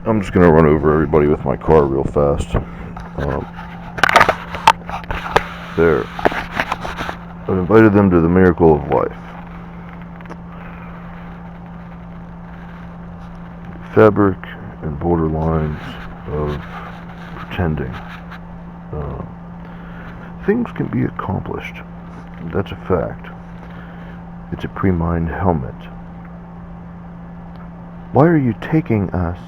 I'm just going to run over everybody with my car real fast. There. I've invited them to the miracle of life. Fabric and borderlines of pretending. Things can be accomplished. That's a fact. It's a pre-mined helmet. Why are you taking us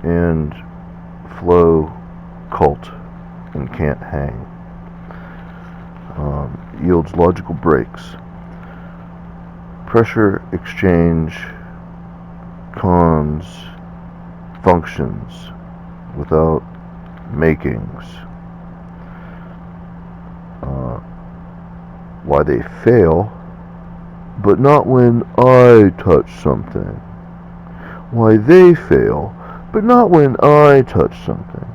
and flow, cult, and can't hang? Yields logical breaks. Pressure exchange cons functions without makings. Why they fail, but not when I touch something. Why they fail, but not when I touch something.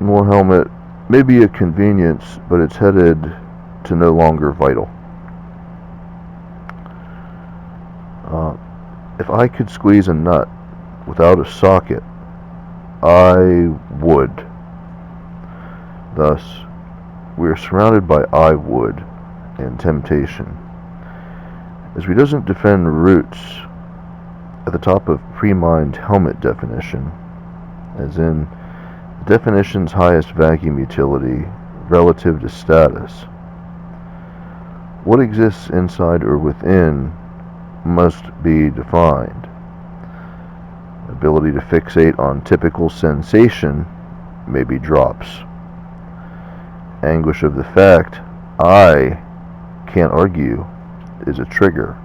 More helmet may be a convenience, but it's headed to no longer vital. If I could squeeze a nut without a socket, I would. Thus, we are surrounded by I would and temptation. As we doesn't defend roots at the top of pre-mined helmet definition, as in the definition's highest vacuum utility relative to status. What exists inside or within must be defined. Ability to fixate on typical sensation maybe drops. Anguish of the fact I can't argue is a trigger.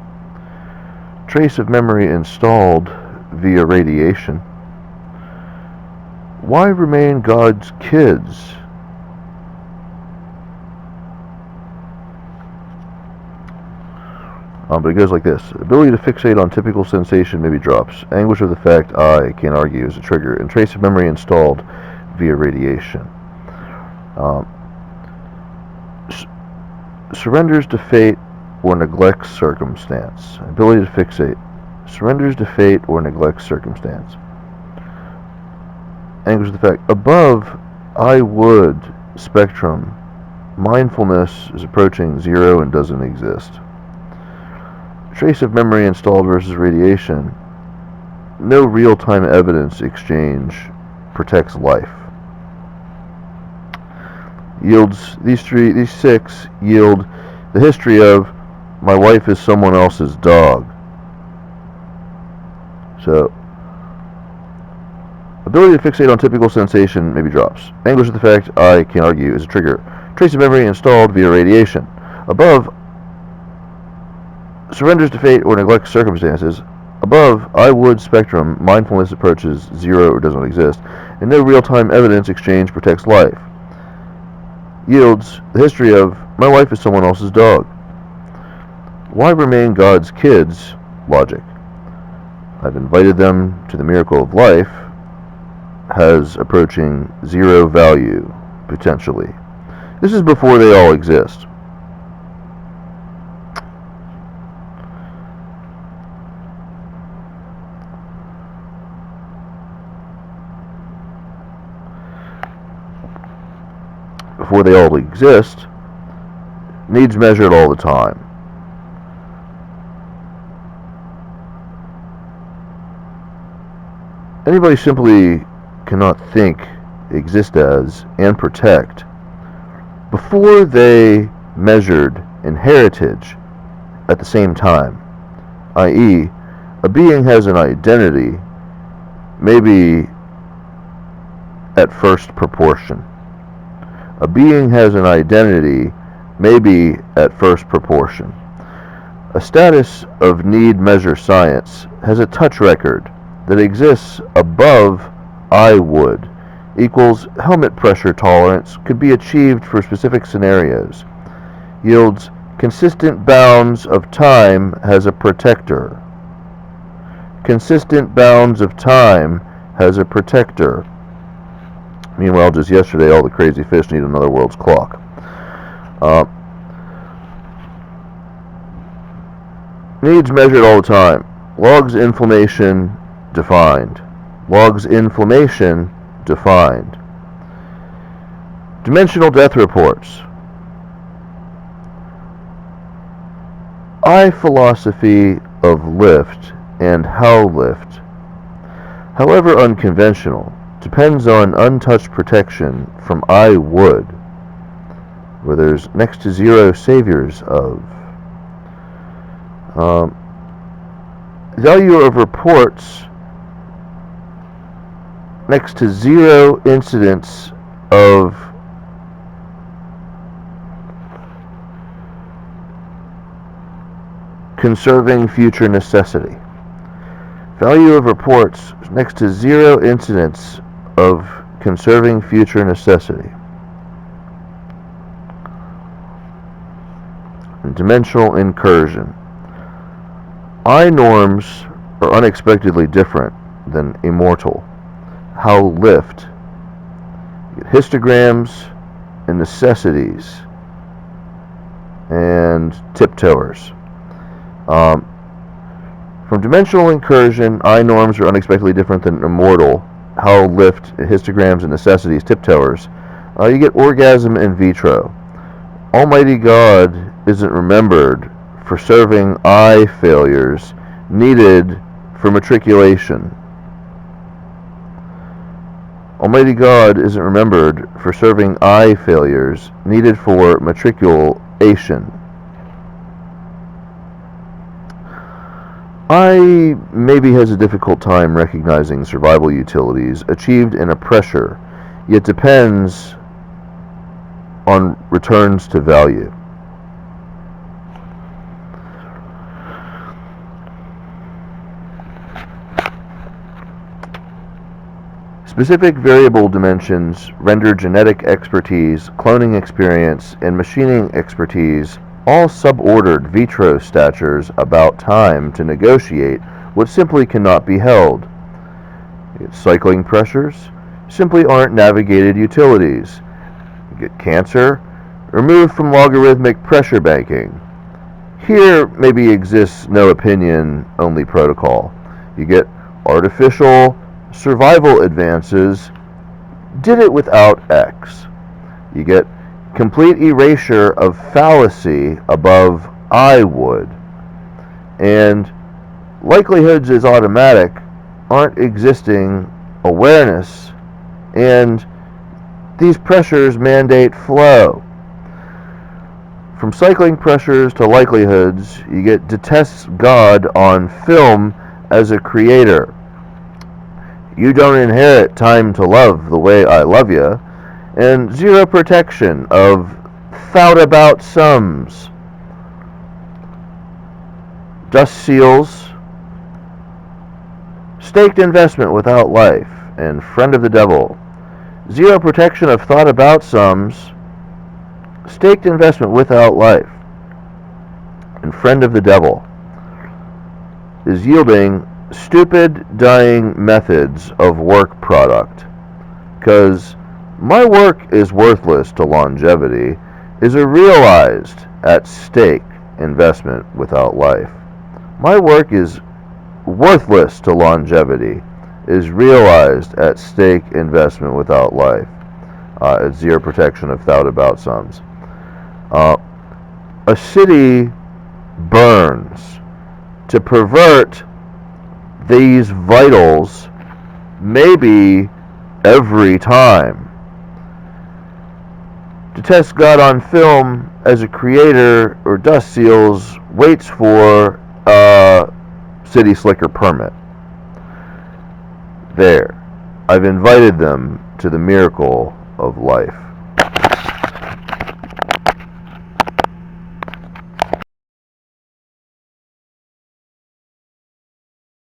Trace of memory installed via radiation. Why remain God's kids? But it goes like this. Ability to fixate on typical sensation maybe drops. Anguish of the fact I can't argue is a trigger. And trace of memory installed via radiation. Surrenders to fate or neglects circumstance. Ability to fixate. Surrenders to fate or neglects circumstance. Anguish of the fact. Above I would spectrum, mindfulness is approaching zero and doesn't exist. Trace of memory installed versus radiation. No real-time evidence exchange protects life. Yields these six yield the history of my wife is someone else's dog. So ability to fixate on typical sensation maybe drops. Anguish of the fact I can't argue is a trigger. Trace of memory installed via radiation. Above surrenders to fate or neglects circumstances. Above I would spectrum, mindfulness approaches zero or doesn't exist, and no real-time evidence exchange protects life. Yields the history of my wife is someone else's dog. Why remain God's kids? Logic. I've invited them to the miracle of life has approaching zero value, potentially. This is before they all exist. Before they all exist, needs measured all the time. Anybody simply cannot think, exist as, and protect before they measured in heritage at the same time, i.e., a being has an identity, maybe at first proportion. A being has an identity, maybe at first proportion. A status of need measure science has a touch record that exists above I would, equals helmet pressure tolerance could be achieved for specific scenarios, yields consistent bounds of time has a protector. Consistent bounds of time has a protector. Meanwhile, just yesterday, all the crazy fish need another world's clock. Needs measured all the time. Logs inflammation defined. Log's inflammation, defined. Dimensional death reports. I philosophy of lift and how lift, however unconventional, depends on untouched protection from I would, where there's next to zero saviors of. Value of reports next to zero incidents of conserving future necessity. Value of reports next to zero incidents of conserving future necessity. And dimensional incursion. I norms are unexpectedly different than immortal. How lift. Histograms and necessities and tiptoers. From dimensional incursion, I norms are unexpectedly different than immortal. How lift, histograms, and necessities, tiptoers. You get orgasm in vitro. Almighty God isn't remembered for serving I failures needed for matriculation. Almighty God isn't remembered for serving I failures needed for matriculation. I maybe has a difficult time recognizing survival utilities achieved in a pressure, yet depends on returns to value. Specific variable dimensions render genetic expertise, cloning experience, and machining expertise all subordered vitro statures about time to negotiate what simply cannot be held. Cycling pressures simply aren't navigated utilities. You get cancer removed from logarithmic pressure banking. Here maybe exists no opinion, only protocol. You get artificial survival advances, did it without X. You get complete erasure of fallacy above I would. And likelihoods is automatic, aren't existing awareness, and these pressures mandate flow. From cycling pressures to likelihoods, you get detests God on film as a creator. You don't inherit time to love the way I love you, and zero protection of thought about sums. Dust seals, staked investment without life, and friend of the devil. Zero protection of thought about sums, staked investment without life, and friend of the devil is yielding stupid dying methods of work product. Because my work is worthless to longevity is a realized at stake investment without life. My work is worthless to longevity is realized at stake investment without life. It's zero protection of thought about sums. A city burns to pervert these vitals maybe every time. To test God on film as a creator or dust seals waits for a city slicker permit. There, I've invited them to the miracle of life.